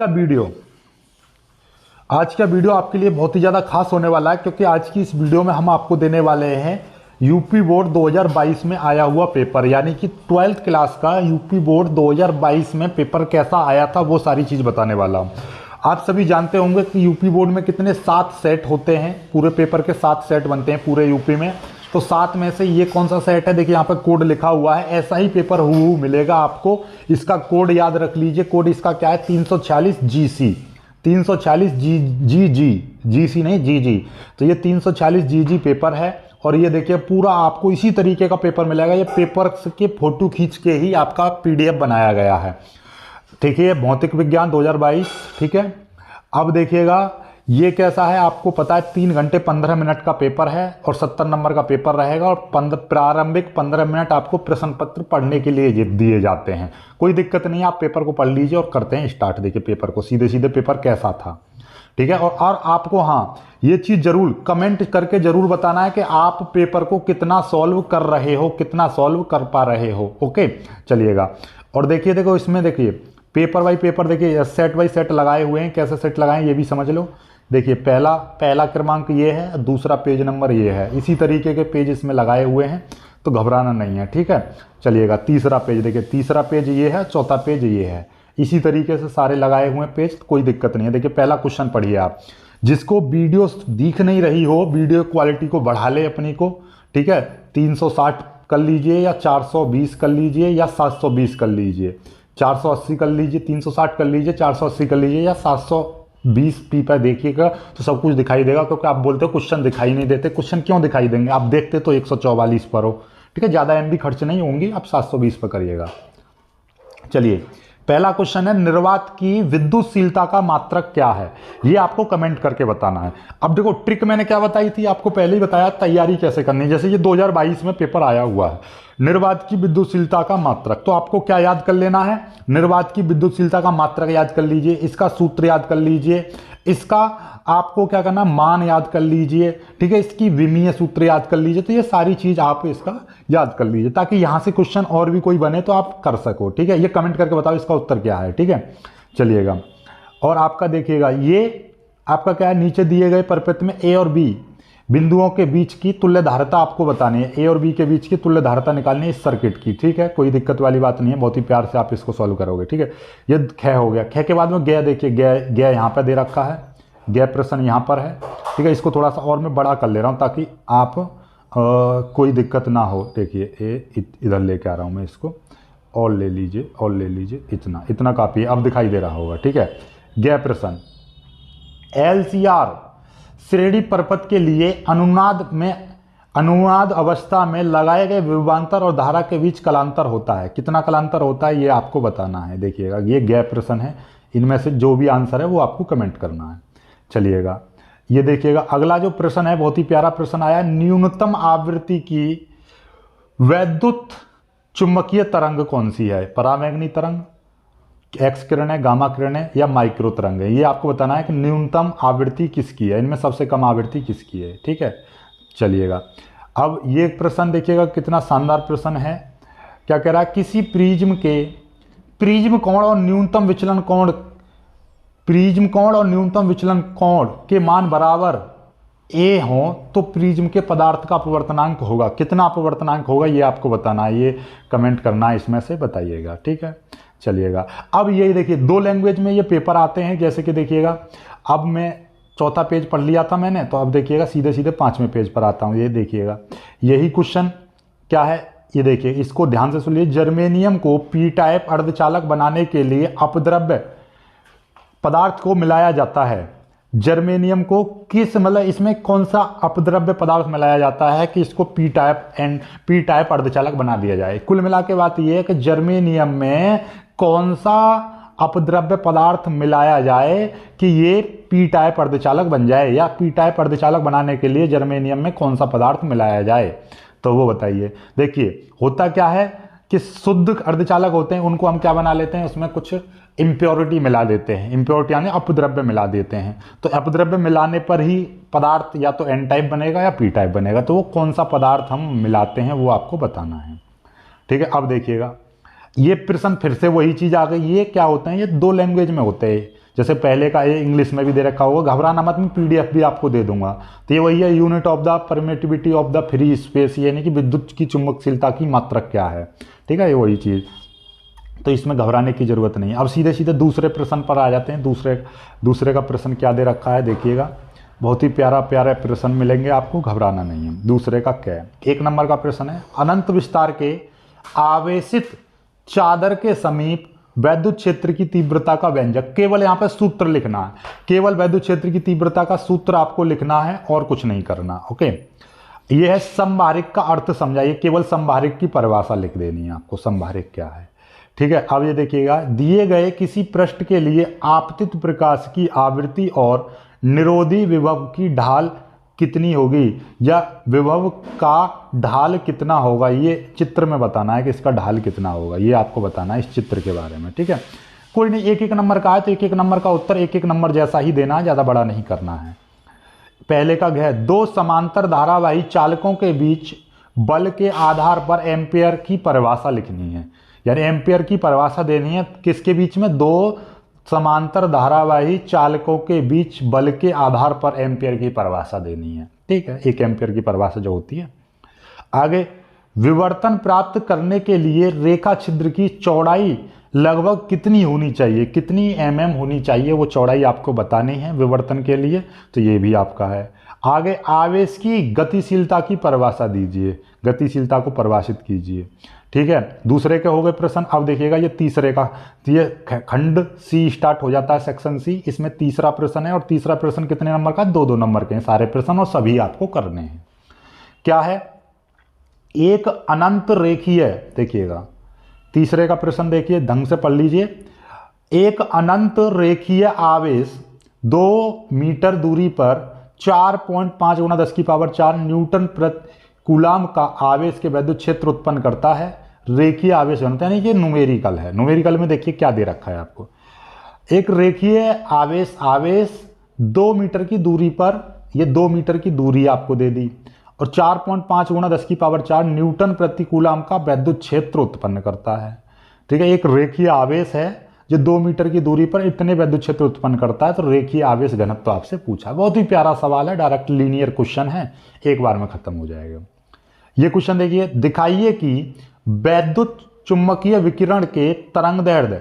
आज का वीडियो आपके लिए बहुत ही ज़्यादा खास होने वाला है, क्योंकि आज की इस वीडियो में हम आपको देने वाले हैं यूपी बोर्ड 2022 में आया हुआ पेपर, यानी कि 12th क्लास का यूपी बोर्ड 2022 में पेपर कैसा आया था वो सारी चीज़ बताने वाला हूँ। आप सभी जानते होंगे कि यूपी बोर्ड में कितने 7 सेट होते हैं, पूरे पेपर के 7 सेट बनते हैं पूरे यूपी में। तो 7 में से ये कौन सा सेट है, देखिए यहाँ पर कोड लिखा हुआ है, ऐसा ही पेपर हूबहू मिलेगा आपको। इसका कोड याद रख लीजिए, कोड इसका क्या है 346 GC, 346 GG नहीं GG। तो ये 346 GG पेपर है। और ये देखिए पूरा आपको इसी तरीके का पेपर मिलेगा, ये पेपर के फोटो खींच के ही आपका PDF बनाया गया है। ठीक है, भौतिक विज्ञान 2022। ठीक है, अब देखिएगा ये कैसा है, आपको पता है 3 घंटे 15 मिनट का पेपर है और 70 नंबर का पेपर रहेगा। और प्रारंभिक 15 मिनट आपको प्रश्न पत्र पढ़ने के लिए दिए जाते हैं। कोई दिक्कत नहीं है, आप पेपर को पढ़ लीजिए और करते हैं स्टार्ट। देखिए पेपर को, सीधे सीधे पेपर कैसा था। ठीक है, और आपको हाँ ये चीज़ जरूर कमेंट करके जरूर बताना है कि आप पेपर को कितना सॉल्व कर रहे हो, कितना सॉल्व कर पा रहे हो। ओके, चलिएगा। और देखिए देखो इसमें देखिए पेपर बाई पेपर, देखिए सेट बाई सेट लगाए हुए हैं। कैसे सेट लगाएं ये भी समझ लो। देखिए पहला क्रमांक ये है, दूसरा पेज नंबर ये है, इसी तरीके के पेज इसमें लगाए हुए हैं, तो घबराना नहीं है। ठीक है, चलिएगा। तीसरा पेज देखिए, तीसरा पेज ये है, चौथा पेज ये है, इसी तरीके से सारे लगाए हुए हैं पेज, कोई दिक्कत नहीं है। देखिए पहला क्वेश्चन पढ़िए आप। जिसको वीडियो दिख नहीं रही हो, वीडियो क्वालिटी को बढ़ा ले अपनी को। ठीक है, 360 कर लीजिए या 420 कर लीजिए या 720 कर लीजिए, 480 कर लीजिए, 360 कर लीजिए, 480 कर लीजिए या 720p पर देखिएगा तो सब कुछ दिखाई देगा। क्योंकि आप बोलते हो क्वेश्चन दिखाई नहीं देते, क्वेश्चन क्यों दिखाई देंगे, आप देखते तो 144 पर हो। ठीक है, ज़्यादा MB खर्च नहीं होंगी, आप 720 पर करिएगा। चलिए, पहला क्वेश्चन है, निर्वात की विद्युतशीलता का मात्रक क्या है, ये आपको कमेंट करके बताना है। अब देखो ट्रिक मैंने क्या बताई थी, आपको पहले ही बताया तैयारी कैसे करनी है। जैसे ये 2022 में पेपर आया हुआ है, निर्वात की विद्युतशीलता का मात्रक, तो आपको क्या याद कर लेना है, निर्वात की विद्युतशीलता का मात्रक याद कर लीजिए, इसका सूत्र याद कर लीजिए, इसका आपको क्या करना, मान याद कर लीजिए। ठीक है, इसकी विमीय सूत्र याद कर लीजिए। तो ये सारी चीज आप इसका याद कर लीजिए, ताकि यहां से क्वेश्चन और भी कोई बने तो आप कर सको। ठीक है, ये कमेंट करके बताओ इसका उत्तर क्या है। ठीक है, चलिएगा। और आपका देखिएगा ये आपका क्या है, नीचे दिए गए परिपथ में A और B बिंदुओं के बीच की तुल्य धारिता आपको बतानी है। A और B के बीच की तुल्य धारिता निकालनी है इस सर्किट की। ठीक है, कोई दिक्कत वाली बात नहीं है, बहुत ही प्यार से आप इसको सॉल्व करोगे। ठीक है, ये ख हो गया। ख के बाद में ग, देखिए ग यहाँ पर दे रखा है, ग प्रश्न यहाँ पर है। ठीक है, इसको थोड़ा सा और मैं बड़ा कर ले रहा हूँ ताकि आप कोई दिक्कत ना हो। देखिए ए इधर लेके आ रहा हूँ मैं इसको, और ले लीजिए, और ले लीजिए, इतना काफ़ी है, अब दिखाई दे रहा होगा। ठीक है, ग प्रश्न, LCR श्रेणी परपथ के लिए अनुनाद अवस्था में लगाए गए विभवांतर और धारा के बीच कलांतर होता है। कितना कलांतर होता है ये आपको बताना है। देखिएगा ये गैप प्रश्न है, इनमें से जो भी आंसर है वो आपको कमेंट करना है। चलिएगा, ये देखिएगा अगला जो प्रश्न है, बहुत ही प्यारा प्रश्न आया। न्यूनतम आवृत्ति की वैद्युत चुंबकीय तरंग कौन सी है, परावैंगनी तरंग, एक्स किरण है, गामा किरण है या माइक्रो तरंग है, ये आपको बताना है कि न्यूनतम आवृत्ति किसकी है, इनमें सबसे कम आवृत्ति किसकी है। ठीक है, चलिएगा। अब ये प्रश्न देखिएगा कितना शानदार प्रश्न है। क्या कह रहा है, किसी प्रिज्म कोण और न्यूनतम विचलन कोण, प्रिज्म कोण और न्यूनतम विचलन कोण के मान बराबर A हो तो प्रिज्म के पदार्थ का अपवर्तनांक होगा। कितना अपवर्तनांक होगा ये आपको बताना है, ये कमेंट करना है, इसमें से बताइएगा। ठीक है, चलिएगा। अब ये देखिए 2 लैंग्वेज में ये पेपर आते हैं। जैसे कि देखिएगा अब मैं चौथा पेज पढ़ लिया था मैंने, तो अब देखिएगा सीधे सीधे 5वें पेज पर आता हूँ। ये देखिएगा यही क्वेश्चन क्या है, ये देखिए इसको ध्यान से सुनिए। जर्मेनियम को P टाइप अर्धचालक बनाने के लिए अपद्रव्य पदार्थ को मिलाया जाता है। जर्मेनियम को किस, मतलब इसमें कौन सा अपद्रव्य पदार्थ मिलाया जाता है कि इसको P टाइप अर्धचालक बना दिया जाए। कुल मिला के बात यह है कि जर्मेनियम में कौन सा अपद्रव्य पदार्थ मिलाया जाए कि ये P टाइप अर्धचालक बन जाए, या P टाइप अर्धचालक बनाने के लिए जर्मेनियम में कौन सा पदार्थ मिलाया जाए, तो वो बताइए। देखिए होता क्या है कि शुद्ध अर्धचालक होते हैं उनको हम क्या बना लेते हैं, उसमें कुछ इम्प्योरिटी मिला देते हैं, इम्प्योरिटी यानी अपद्रव्य मिला देते हैं। तो अपद्रव्य मिलाने पर ही पदार्थ या तो N टाइप बनेगा या P टाइप बनेगा। तो वो कौन सा पदार्थ हम मिलाते हैं वो आपको बताना है। ठीक है, अब देखिएगा ये प्रश्न फिर से वही चीज आ गई। ये क्या होते हैं, ये 2 लैंग्वेज में होते हैं। जैसे पहले का ये इंग्लिश में भी दे रखा होगा, घबराना मत, मैं पीडीएफ भी आपको दे दूंगा। तो ये वही है, unit of the permittivity of the free space, यानी कि विद्युत की चुंबकशीलता की मात्रक क्या है। ठीक है, ये वही चीज़, तो इसमें घबराने की जरूरत नहीं है। अब सीधे सीधे दूसरे प्रश्न पर आ जाते हैं। दूसरे का प्रश्न क्या दे रखा है देखिएगा, बहुत ही प्यारा प्यारा प्रश्न मिलेंगे आपको, घबराना नहीं है। दूसरे का क्या है, 1 नंबर का प्रश्न है, अनंत विस्तार के आवेशित चादर के समीप वैद्युत क्षेत्र की तीव्रता का व्यंजक, केवल यहाँ पे सूत्र लिखना है, केवल वैद्युत क्षेत्र की तीव्रता का सूत्र आपको लिखना है और कुछ नहीं करना। ओके, ये है संभारिक का अर्थ समझाइए, केवल संभारिक की परिभाषा लिख देनी है आपको, संभारिक क्या है। ठीक है, अब ये देखिएगा, दिए गए किसी पृष्ठ के लिए आपतित प्रकाश की आवृत्ति और निरोधी विभव की ढाल कितनी होगी, या विभव का ढाल कितना होगा, ये चित्र में बताना है कि इसका ढाल कितना होगा, ये आपको बताना है इस चित्र के बारे में। ठीक है, कोई नहीं, 1-1 नंबर का है तो 1-1 नंबर का उत्तर 1-1 नंबर जैसा ही देना है, ज़्यादा बड़ा नहीं करना है। पहले का है, 2 समांतर धारावाही चालकों के बीच बल के आधार पर एम्पियर की परिभाषा लिखनी है, यानी एम्पियर की परिभाषा देनी है किसके बीच में, 2 समांतर धारावाही चालकों के बीच बल के आधार पर एम्पियर की परिभाषा देनी है। ठीक है, 1 एम्पियर की परिभाषा जो होती है। आगे, विवर्तन प्राप्त करने के लिए रेखा छिद्र की चौड़ाई लगभग कितनी होनी चाहिए, कितनी mm होनी चाहिए, वो चौड़ाई आपको बतानी है विवर्तन के लिए, तो ये भी आपका है। आगे, आवेश की गतिशीलता की परिभाषा दीजिए, गतिशीलता को परिभाषित कीजिए। ठीक है, दूसरे के हो गए प्रश्न। अब देखिएगा ये तीसरे का, ये खंड सी स्टार्ट हो जाता है, सेक्शन सी, इसमें तीसरा प्रश्न है, और तीसरा प्रश्न कितने नंबर का, 2-2 नंबर के हैं सारे प्रश्न, और सभी आपको करने हैं। क्या है, एक अनंत रेखीय, देखिएगा तीसरे का प्रश्न देखिए, ढंग से पढ़ लीजिए। एक अनंत रेखीय आवेश 2 मीटर दूरी पर 4.5 × 10⁴ न्यूटन प्रति कूलाम का आवेश के विद्युत क्षेत्र उत्पन्न करता है। रेखीय आवेश बनता है, यानी कि न्यूमेरिकल है। न्यूमेरिकल में देखिए क्या दे रखा है आपको, एक रेखीय आवेश 2 मीटर की दूरी पर, ये 2 मीटर की दूरी आपको दे दी, और 4.5 × 10⁴ न्यूटन प्रति कूलाम का विद्युत क्षेत्र उत्पन्न करता है। ठीक है, एक रेखीय आवेश है जो 2 मीटर की दूरी पर इतने विद्युत क्षेत्र उत्पन्न करता है, तो रेखीय आवेश घनत्व तो आपसे पूछा। बहुत ही प्यारा सवाल है, डायरेक्ट लीनियर क्वेश्चन है, एक बार में खत्म हो जाएगा। ये क्वेश्चन देखिए, दिखाइए कि वैद्युत चुंबकीय विकिरण के तरंगदैर्ध्य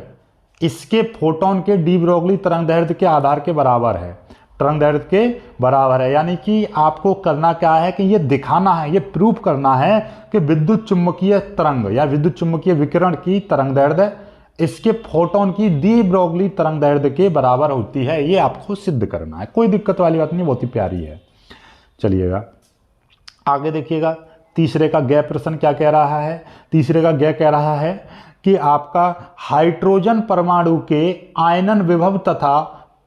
इसके फोटोन के डी ब्रोगली तरंगदैर्ध्य के आधार के बराबर है, तरंगदैर्ध्य के बराबर है। यानी कि आपको करना क्या है कि ये दिखाना है, ये प्रूफ करना है कि विद्युत चुंबकीय तरंग या विद्युत चुंबकीय विकिरण की तरंगदैर्ध्य इसके फोटोन की डी ब्रोगली तरंगदैर्ध्य के बराबर होती है, ये आपको सिद्ध करना है। कोई दिक्कत वाली बात नहीं, बहुत ही प्यारी है। चलिएगा आगे देखिएगा, तीसरे का गैप प्रश्न क्या कह रहा है। तीसरे का गैप कह रहा है कि आपका हाइड्रोजन परमाणु के आयनन विभव तथा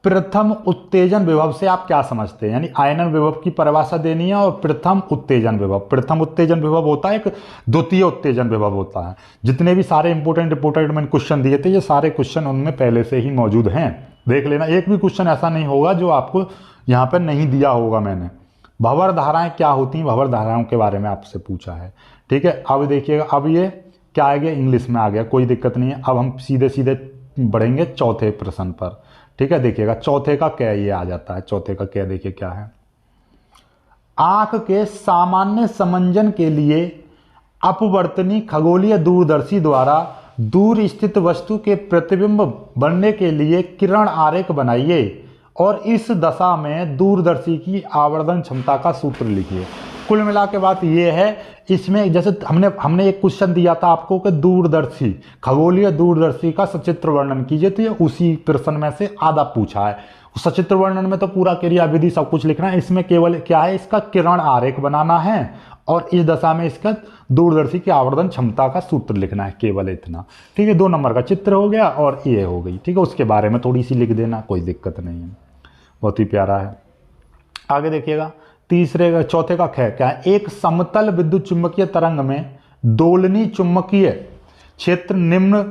प्रथम उत्तेजन विभव से आप क्या समझते हैं, यानी आयनन विभव की परिभाषा देनी है, और प्रथम उत्तेजन विभव होता है, एक द्वितीय उत्तेजन विभव होता है। जितने भी सारे इंपोर्टेंट मैंने क्वेश्चन दिए थे, ये सारे क्वेश्चन उनमें पहले से ही मौजूद हैं, देख लेना। एक भी क्वेश्चन ऐसा नहीं होगा जो आपको यहाँ पर नहीं दिया होगा मैंने। भंवर धाराएं क्या होती हैं, भंवर धाराओं के बारे में आपसे पूछा है। ठीक है, अब देखिएगा, अब ये क्या आ गया, इंग्लिश में आ गया, कोई दिक्कत नहीं है। अब हम सीधे सीधे बढ़ेंगे चौथे प्रश्न पर। ठीक है, देखिएगा चौथे का क्या ये आ जाता है। चौथे का क्या देखिए क्या है, आंख के सामान्य समंजन के लिए अपवर्तनी खगोलीय दूरदर्शी द्वारा दूर स्थित वस्तु के प्रतिबिंब बनने के लिए किरण आरेख बनाइए, और इस दशा में दूरदर्शी की आवर्धन क्षमता का सूत्र लिखिए। कुल मिला के बात ये है, इसमें जैसे हमने एक क्वेश्चन दिया था आपको कि दूरदर्शी, खगोलीय दूरदर्शी का सचित्र वर्णन कीजिए, तो ये उसी प्रश्न में से आधा पूछा है। सचित्र वर्णन में तो पूरा क्रियाविधि सब कुछ लिखना है, इसमें केवल क्या है, इसका किरण आरेख बनाना है, और इस दशा में इसका दूरदर्शी की आवर्धन क्षमता का सूत्र लिखना है, केवल इतना। ठीक है, 2 नंबर का चित्र हो गया और ये हो गई। ठीक है, उसके बारे में थोड़ी सी लिख देना, कोई दिक्कत नहीं है, बहुत ही प्यारा है। आगे देखिएगा, चौथे का क्या है, एक समतल विद्युत चुंबकीय तरंग में दोलनी चुंबकीय क्षेत्र निम्न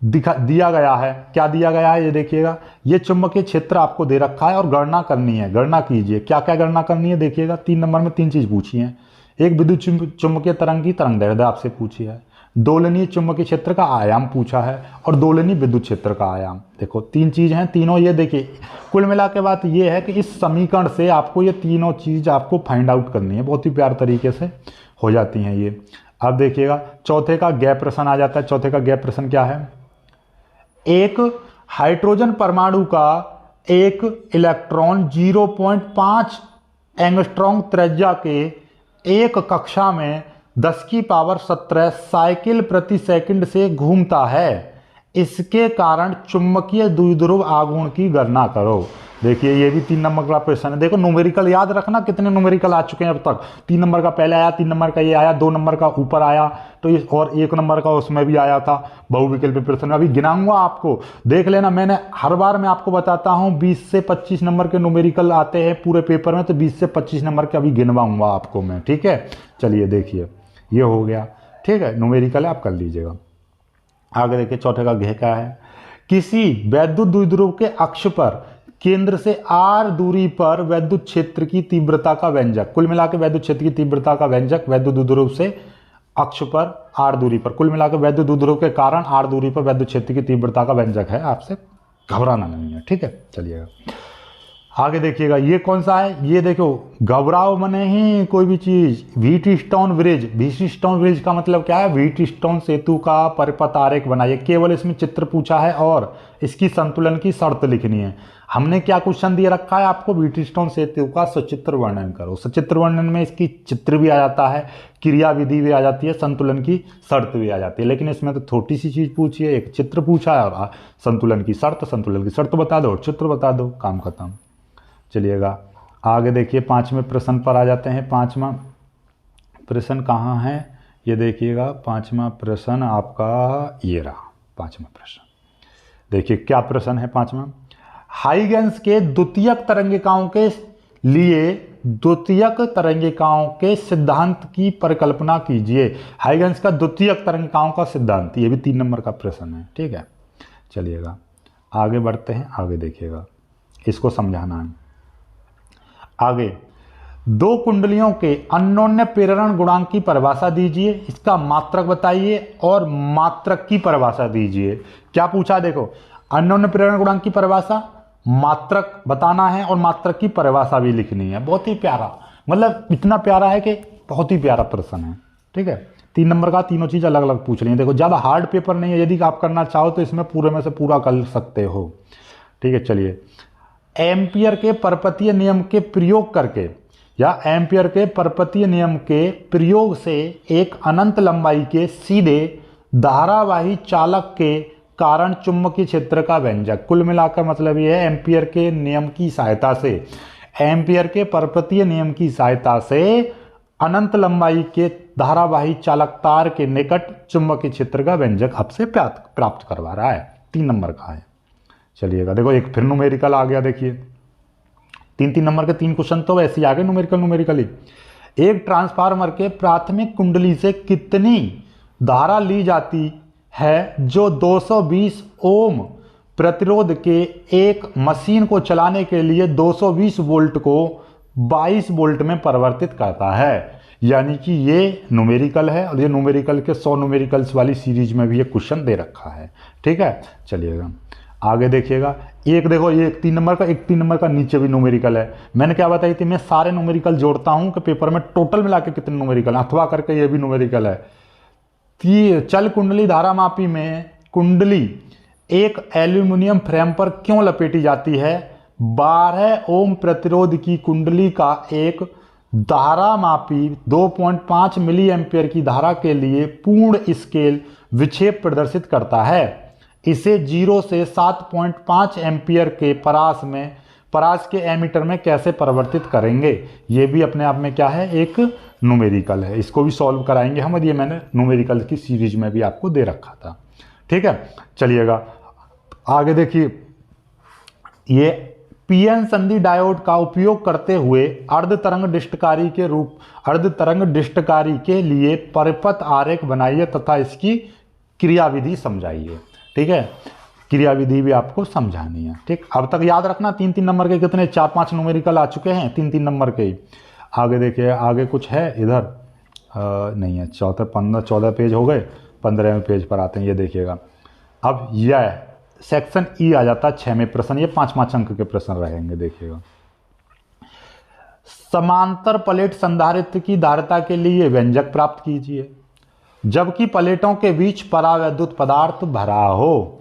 दिया गया है। क्या दिया गया है, ये देखिएगा, ये चुंबकीय क्षेत्र आपको दे रखा है और गणना करनी है। गणना कीजिए, क्या क्या गणना करनी है देखिएगा। 3 नंबर में 3 चीज पूछी है। एक विद्युत चुंबकीय तरंग की तरंगदैर्ध्य आपसे पूछी है, दोलनीय चुंबकीय क्षेत्र का आयाम पूछा है और दोलनीय विद्युत क्षेत्र का आयाम। देखो 3 चीज़ हैं, तीनों ये देखिए कुल मिला के बात ये है कि इस समीकरण से आपको ये तीनों चीज़ आपको फाइंड आउट करनी है, बहुत ही प्यार तरीके से हो जाती हैं ये। अब देखिएगा चौथे का गैप प्रश्न आ जाता है। चौथे का गैप प्रश्न क्या है? एक हाइड्रोजन परमाणु का एक इलेक्ट्रॉन 0.5 एंगस्ट्रॉम त्रिज्या के एक कक्षा में 10⁻17 साइकिल प्रति सेकंड से घूमता है, इसके कारण चुंबकीय द्विध्रुव आघूर्ण की गणना करो। देखिए ये भी 3 नंबर का क्वेश्चन है। देखो न्यूमेरिकल याद रखना, कितने न्यूमेरिकल आ चुके हैं अब तक। 3 नंबर का पहले आया, 3 नंबर का ये आया, 2 नंबर का ऊपर आया तो ये, और 1 नंबर का उसमें भी आया था बहुविकल्पी प्रश्न। अभी गिनाऊंगा आपको, देख लेना। मैंने हर बार मैं आपको बताता हूँ 20 से 25 नंबर के न्यूमेरिकल आते हैं पूरे पेपर में, तो 20 से 25 नंबर के अभी गिनवाऊंगा आपको मैं, ठीक है। चलिए देखिए ये हो गया, ठीक है, न्यूमेरिकल आप कर लीजिएगा। आगे देखिए चौथे का घ क्या है? किसी वैद्युत द्विध्रुव के अक्ष पर केंद्र से r दूरी पर वैद्युत क्षेत्र की तीव्रता का व्यंजक। कुल मिलाकर वैद्युत क्षेत्र की तीव्रता का व्यंजक वैद्युत द्विध्रुव से अक्ष पर r दूरी पर, कुल मिलाकर वैद्युत द्विध्रुव के कारण r दूरी पर वैद्युत क्षेत्र की तीव्रता का व्यंजक है। आपसे घबराना नहीं है, ठीक है। चलिएगा आगे देखिएगा, ये कौन सा है? ये देखो घबराओ मने ही कोई भी चीज। व्हीटस्टोन ब्रिज, व्हीटस्टोन ब्रिज का मतलब क्या है? व्हीटस्टोन सेतु का परिपथ आरेख बनाइए। केवल इसमें चित्र पूछा है और इसकी संतुलन की शर्त लिखनी है। हमने क्या क्वेश्चन दिया रखा है आपको? व्हीटस्टोन सेतु का सचित्र वर्णन करो। सचित्र वर्णन में इसकी चित्र भी आ जाता है, क्रिया विधि भी आ जाती है, संतुलन की शर्त भी आ जाती है। लेकिन इसमें तो छोटी सी चीज पूछी है, एक चित्र पूछा है और संतुलन की शर्त। संतुलन की शर्त बता दो और चित्र बता दो, काम खत्म। चलिएगा आगे देखिए 5वें प्रश्न पर आ जाते हैं। 5वां प्रश्न कहाँ है? ये देखिएगा 5वां प्रश्न आपका ये रहा। 5वां प्रश्न देखिए क्या प्रश्न है 5वां? हाइगेंस के द्वितीयक तरंगिकाओं के लिए द्वितीयक तरंगिकाओं के सिद्धांत की परिकल्पना कीजिए। हाइगेंस का द्वितीयक तरंगिकाओं का सिद्धांत, ये भी 3 नंबर का प्रश्न है, ठीक है। चलिएगा आगे बढ़ते हैं, आगे देखिएगा, इसको समझाना है। आगे 2 कुंडलियों के अन्योन्य प्रेरण गुणांक की परिभाषा दीजिए, इसका मात्रक बताइए और मात्रक की परिभाषा दीजिए। क्या पूछा? देखो अन्योन्य प्रेरण गुणांक की परिभाषा, मात्रक बताना है और मात्रक की परिभाषा भी लिखनी है। बहुत ही प्यारा, मतलब इतना प्यारा है कि बहुत ही प्यारा प्रश्न है, ठीक है। 3 नंबर का तीनों चीज अलग अलग पूछ रही है। देखो ज्यादा हार्ड पेपर नहीं है, यदि आप करना चाहो तो इसमें पूरे में से पूरा कर सकते हो, ठीक है। चलिए एम्पियर के परपतीय नियम के प्रयोग करके या एम्पियर के परपतीय नियम के प्रयोग से एक अनंत लंबाई के सीधे धारावाही चालक के कारण चुंबकीय क्षेत्र का व्यंजक। कुल मिलाकर मतलब यह है एम्पियर के नियम की सहायता से, एम्पियर के परपतीय नियम की सहायता से अनंत लंबाई के धारावाही चालक तार के निकट चुंबकीय क्षेत्र का व्यंजक आपसे प्राप्त करवा रहा है। 3 नंबर का है। चलिएगा देखो एक फिर न्यूमेरिकल आ गया। देखिए 3 नंबर के 3 क्वेश्चन तो वैसे ही आ गए न्यूमेरिकली। एक ट्रांसफार्मर के प्राथमिक कुंडली से कितनी धारा ली जाती है जो 220 ओम प्रतिरोध के एक मशीन को चलाने के लिए 220 वोल्ट को 22 वोल्ट में परिवर्तित करता है? यानी कि ये न्यूमेरिकल है और ये न्यूमेरिकल के 100 न्यूमेरिकल्स वाली सीरीज में भी ये क्वेश्चन दे रखा है, ठीक है। चलिएगा आगे देखिएगा, एक देखो ये 3 नंबर का, एक 3 नंबर का नीचे भी न्यूमेरिकल है। मैंने क्या बताई थी, मैं सारे न्यूमेरिकल जोड़ता हूं कि पेपर में टोटल मिला के कितने न्यूमेरिकल, अथवा करके ये भी न्यूमेरिकल है। चल कुंडली धारामापी में कुंडली एक एल्यूमिनियम फ्रेम पर क्यों लपेटी जाती है? 12 ओम प्रतिरोध की कुंडली का एक धारामापी 2.5 मिली एम्पियर की धारा के लिए पूर्ण स्केल विक्षेप प्रदर्शित करता है। इसे 0 से 7.5 एम्पियर के परास के एमीटर में कैसे परिवर्तित करेंगे? ये भी अपने आप में क्या है, एक न्यूमेरिकल है। इसको भी सॉल्व कराएंगे हम, और ये मैंने न्यूमेरिकल की सीरीज में भी आपको दे रखा था, ठीक है। चलिएगा आगे देखिए, ये पीएन संधि डायोड का उपयोग करते हुए अर्ध तरंग डिस्टकारी के लिए परिपथ आरेख बनाइए तथा इसकी क्रियाविधि समझाइए, ठीक है। क्रियाविधि भी आपको समझानी है, ठीक। अब तक याद रखना 3 नंबर के कितने 4-5 न्यूमेरिकल आ चुके हैं, 3 नंबर के ही। आगे देखिए, आगे कुछ है इधर नहीं है, 14 पेज हो गए, 15वें पेज पर आते हैं, ये देखिएगा। अब यह सेक्शन ई आ जाता है 6वें प्रश्न, ये 5 अंक के प्रश्न रहेंगे। देखिएगा, समांतर प्लेट संधारित्र की धारिता के लिए व्यंजक प्राप्त कीजिए जबकि प्लेटों के बीच परावैद्युत पदार्थ भरा हो।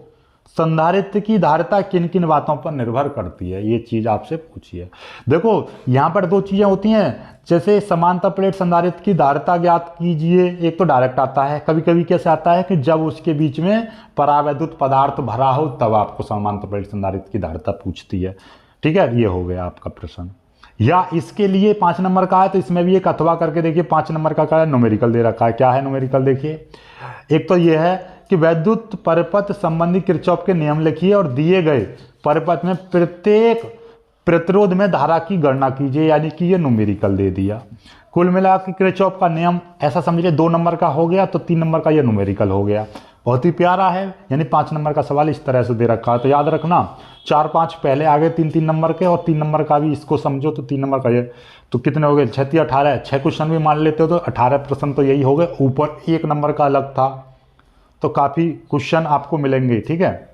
संधारित्र की धारिता किन किन बातों पर निर्भर करती है, ये चीज आपसे पूछी है। देखो यहाँ पर 2 चीजें होती हैं, जैसे समांतर प्लेट संधारित्र की धारिता ज्ञात कीजिए, एक तो डायरेक्ट आता है, कभी कभी कैसे आता है कि जब उसके बीच में परावैद्युत पदार्थ भरा हो तब आपको समांतर प्लेट संधारित्र की धारिता पूछती है। ठीक है, ये हो गया आपका प्रश्न। या इसके लिए 5 नंबर का है तो इसमें भी एक अथवा करके देखिए, 5 नंबर का क्या है, न्यूमेरिकल दे रखा है। क्या है न्यूमेरिकल, देखिए एक तो ये है कि वैद्युत परिपथ संबंधी किरचॉफ के नियम लिखिए और दिए गए परिपथ में प्रत्येक प्रतिरोध में धारा की गणना कीजिए, यानी कि ये न्यूमेरिकल दे दिया। कुल मिला के किरचॉफ का नियम ऐसा समझिए 2 नंबर का हो गया, तो 3 नंबर का ये न्यूमेरिकल हो गया। बहुत ही प्यारा है, यानी 5 नंबर का सवाल इस तरह से दे रखा है। तो याद रखना 4-5 पहले आगे 3-3 नंबर के, और 3 नंबर का भी इसको समझो तो 3 नंबर का ये, तो कितने हो गए 6 18, 6 क्वेश्चन भी मान लेते हो तो 18 प्रश्न तो यही हो गए। ऊपर 1 नंबर का अलग था, तो काफ़ी क्वेश्चन आपको मिलेंगे। ठीक है,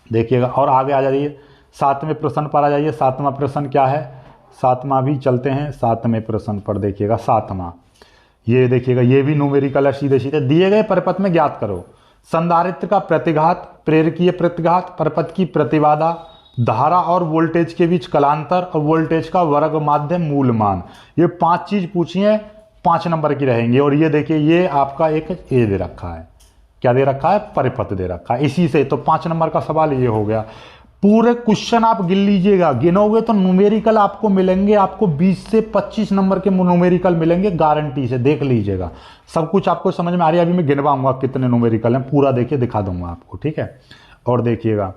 देखिएगा। और आगे आ जाइए 7वें प्रश्न पर आ जाइए। 7वां प्रश्न क्या है, 7वां भी चलते हैं 7वें प्रश्न पर। देखिएगा 7वां, ये देखिएगा, ये भी न्यूमेरिकल है, सीधे सीधे दिए गए परिपथ में ज्ञात करो संधारित्र का प्रतिघात, प्रेरकीय प्रतिघात, परिपथ की प्रतिबाधा, धारा और वोल्टेज के बीच कलांतर और वोल्टेज का वर्ग माध्यम मूल मान। ये 5 चीज पूछी है, 5 नंबर की रहेंगी। और ये देखिए, ये आपका एक ए दे रखा है, क्या दे रखा है, परिपथ दे रखा है। इसी से तो 5 नंबर का सवाल ये हो गया। पूरे क्वेश्चन आप गिन लीजिएगा, गिनोगे तो न्यूमेरिकल आपको मिलेंगे, आपको 20 से 25 नंबर के न्यूमेरिकल मिलेंगे गारंटी से। देख लीजिएगा, सब कुछ आपको समझ में आ रही है। अभी मैं गिनवाऊंगा कितने न्यूमेरिकल हैं, पूरा देखिए दिखा दूंगा आपको। ठीक है, और देखिएगा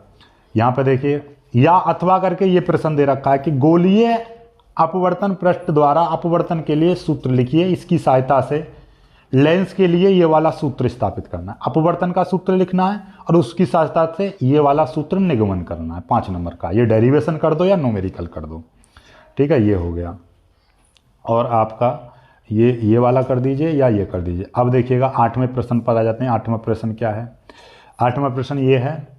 यहाँ पे देखिए, या अथवा करके ये प्रश्न दे रखा है कि गोलीय अपवर्तन पृष्ठ द्वारा अपवर्तन के लिए सूत्र लिखिए, इसकी सहायता से लेंस के लिए ये वाला सूत्र स्थापित करना है। अपवर्तन का सूत्र लिखना है और उसकी सहायता से ये वाला सूत्र निगमन करना है। 5 नंबर का, ये डेरिवेशन कर दो या न्यूमेरिकल कर दो। ठीक है, ये हो गया। और आपका ये वाला कर दीजिए या ये कर दीजिए। अब देखिएगा 8वें प्रश्न पर आ जाते हैं। 8वां प्रश्न क्या है, 8वां प्रश्न ये है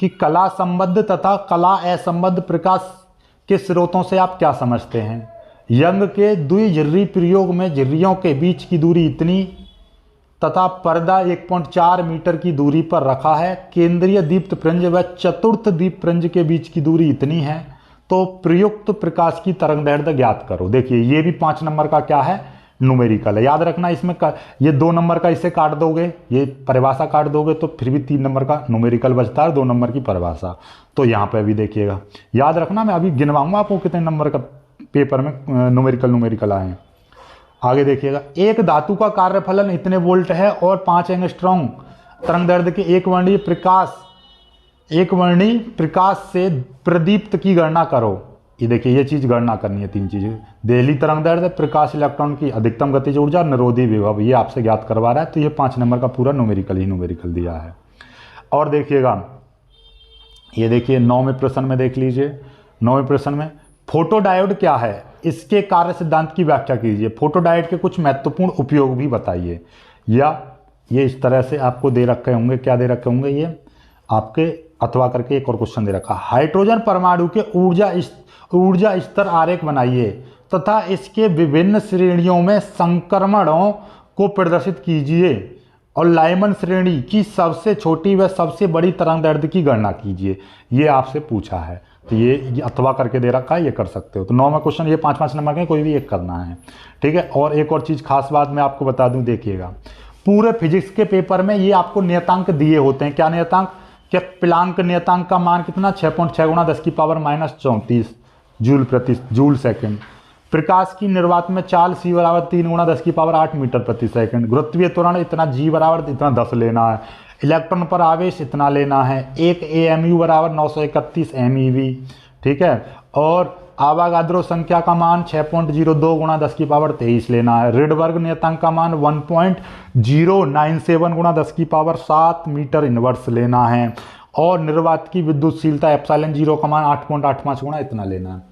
कि कला संबद्ध तथा कला असंबद्ध प्रकाश के स्रोतों से आप क्या समझते हैं। यंग के द्विझिर्री प्रयोग में झिर्रियों के बीच की दूरी इतनी तथा पर्दा 1.4 मीटर की दूरी पर रखा है। केंद्रीय दीप्त पुंज व चतुर्थ दीप पुंज के बीच की दूरी इतनी है, तो प्रयुक्त प्रकाश की तरंगदैर्ध्य ज्ञात करो। देखिए ये भी 5 नंबर का क्या है, न्यूमेरिकल है। याद रखना इसमें ये 2 नंबर का इसे काट दोगे, ये परिभाषा काट दोगे तो फिर भी 3 नंबर का न्यूमेरिकल बचता है, 2 नंबर की परिभाषा। तो यहाँ पे भी देखिएगा, याद रखना, मैं अभी गिनवाऊंगा आपको कितने नंबर का पेपर में न्यूमेरिकल आए हैं। आगे देखिएगा, एक धातु का कार्यफलन इतने वोल्ट है और 5 एंगस्ट्रॉम तरंगदैर्ध्य के एक वर्णी प्रकाश से प्रदीप्त की गणना करो। ये देखिए, ये चीज गणना करनी है, 3 चीजें, देहली तरंगदैर्ध्य, प्रकाश इलेक्ट्रॉन की अधिकतम गतिज ऊर्जा, निरोधी विभव, ये आपसे ज्ञात करवा रहा है। तो ये 5 नंबर का पूरा न्यूमेरिकल दिया है। और देखिएगा, ये देखिए 9वें प्रश्न में देख लीजिए। 9वें प्रश्न में फोटोडायोड क्या है, इसके कार्य सिद्धांत की व्याख्या कीजिए। फोटोडायोड के कुछ महत्वपूर्ण उपयोग भी बताइए। या ये इस तरह से आपको दे रखे होंगे, क्या दे रखे होंगे, ये आपके अथवा करके एक और क्वेश्चन दे रखा, हाइड्रोजन परमाणु के ऊर्जा स्तर आरेख बनाइए तथा इसके विभिन्न श्रेणियों में संक्रमणों को प्रदर्शित कीजिए और लाइमन श्रेणी की सबसे छोटी व सबसे बड़ी तरंगदैर्ध्य की गणना कीजिए। ये आपसे पूछा है, तो ये अथवा करके दे रखा है, ये कर सकते हो। तो 9वां क्वेश्चन, ये 5 नंबर के, कोई भी एक करना है। ठीक है, और एक और चीज़ खास बात मैं आपको बता दूं, देखिएगा पूरे फिजिक्स के पेपर में ये आपको नियतांक दिए होते हैं। क्या नियतांक, क्या प्लांक नियतांक का मान कितना, 6.6 × 10⁻³ जूल सेकेंड। प्रकाश की निर्वात में चाल c = 3 × 10⁸ मीटर प्रति सेकंड। गुरुत्वीय त्वरण इतना, g = इतना 10 लेना है। इलेक्ट्रॉन पर आवेश इतना लेना है। 1 AMU = 931 MeV। ठीक है, और आवागाद्रो संख्या का मान 6.02 × 10⁻23 लेना है। रिडबर्ग नियतांक का मान 1.097 × 10⁻7 मीटर इनवर्स लेना है। और निर्वात की विद्युतशीलता ε0 का मान 8.85 गुणा इतना लेना है।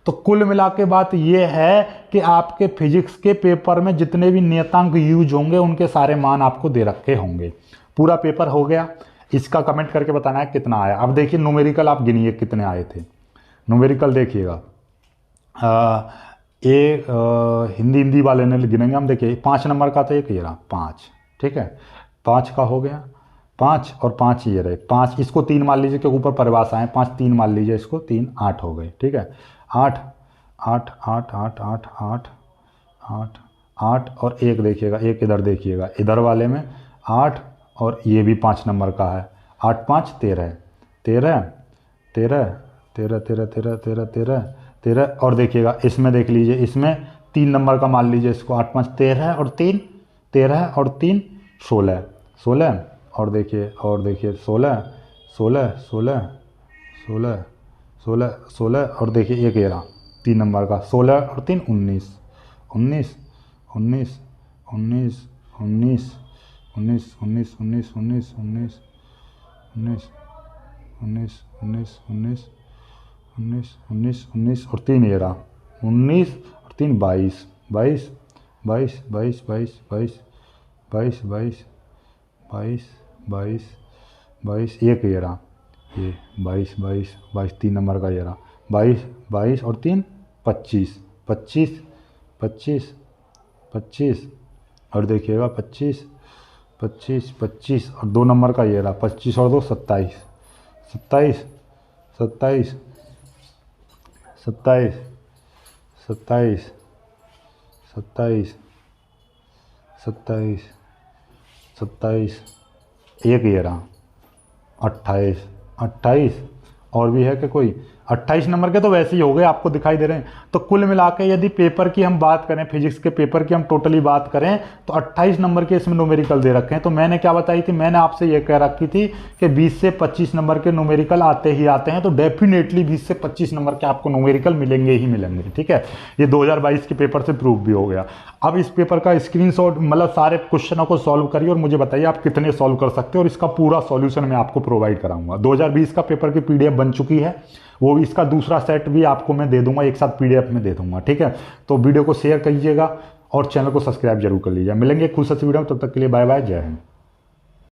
तो कुल मिला के बात ये है कि आपके फिजिक्स के पेपर में जितने भी नियतांक यूज होंगे उनके सारे मान आपको दे रखे होंगे। पूरा पेपर हो गया। इसका कमेंट करके बताना है कितना आया। अब देखिए न्यूमेरिकल आप गिनिए कितने आए थे। न्यूमेरिकल देखिएगा, हिंदी वाले ने गिनेंगे हम। देखिए 5 नंबर का तो एक ये रहा 5, ठीक है, 5 का हो गया 5 और 5 ये रहे 5, इसको 3 मान लीजिए क्योंकि ऊपर परिभाषा है 5 3 मान लीजिए, इसको 3 8 हो गए, ठीक है। 8 8 8 8 8 8 8 8 और एक देखिएगा, एक इधर देखिएगा, इधर वाले में 8 और ये भी 5 नंबर का है। 8 5 13 13 13 13 13 13 13 13 13 और देखिएगा इसमें देख लीजिए, इसमें 3 नंबर का मान लीजिए इसको। 8 5 13 और 3 13 और 3 16 16 और देखिए 16 16 16 16 16 16 और देखिए एक ये रहा 3 नंबर का 16 और 3 19 19 19 19 19 19 19 19 19 19 19 19 19 19 19 19 19 और 3 ये रहा 19 और 3 22 22 22 22 22 22 22 22 22 22 एक ये रहा, ये 22 22 22 3 नंबर का ये रहा 22 22 और 3 25 25 25 25 और देखिएगा 25 25 25 और 2 नंबर का ये रहा 25 और 2 27 27 27 27 27 27 27 27 एक ये रहा 28 28 और भी है कि कोई 28 नंबर के तो वैसे ही हो गए, आपको दिखाई दे रहे हैं। तो कुल मिला के यदि पेपर की हम बात करें, फिजिक्स के पेपर की हम टोटली बात करें तो 28 नंबर के इसमें न्यूमेरिकल दे रखे हैं। तो मैंने क्या बताई थी, मैंने आपसे ये कह रखी थी कि 20 से 25 नंबर के न्यूमेरिकल आते ही आते हैं। तो डेफिनेटली 20 से 25 नंबर के आपको न्यूमेरिकल मिलेंगे ही मिलेंगे, ठीक है। ये 2022 के पेपर से प्रूव भी हो गया। अब इस पेपर का स्क्रीनशॉट मतलब सारे क्वेश्चनों को सॉल्व करिए और मुझे बताइए आप कितने सॉल्व कर सकते हो, और इसका पूरा सॉल्यूशन मैं आपको प्रोवाइड कराऊंगा। 2020 का पेपर की पीडीएफ बन चुकी है, वो भी इसका दूसरा सेट भी आपको मैं दे दूंगा, एक साथ पीडीएफ में दे दूंगा, ठीक है। तो वीडियो को शेयर कीजिएगा और चैनल को सब्सक्राइब जरूर कर लीजिएगा। मिलेंगे खुद से वीडियो में, तब तक के लिए बाय बाय, जय हिंद।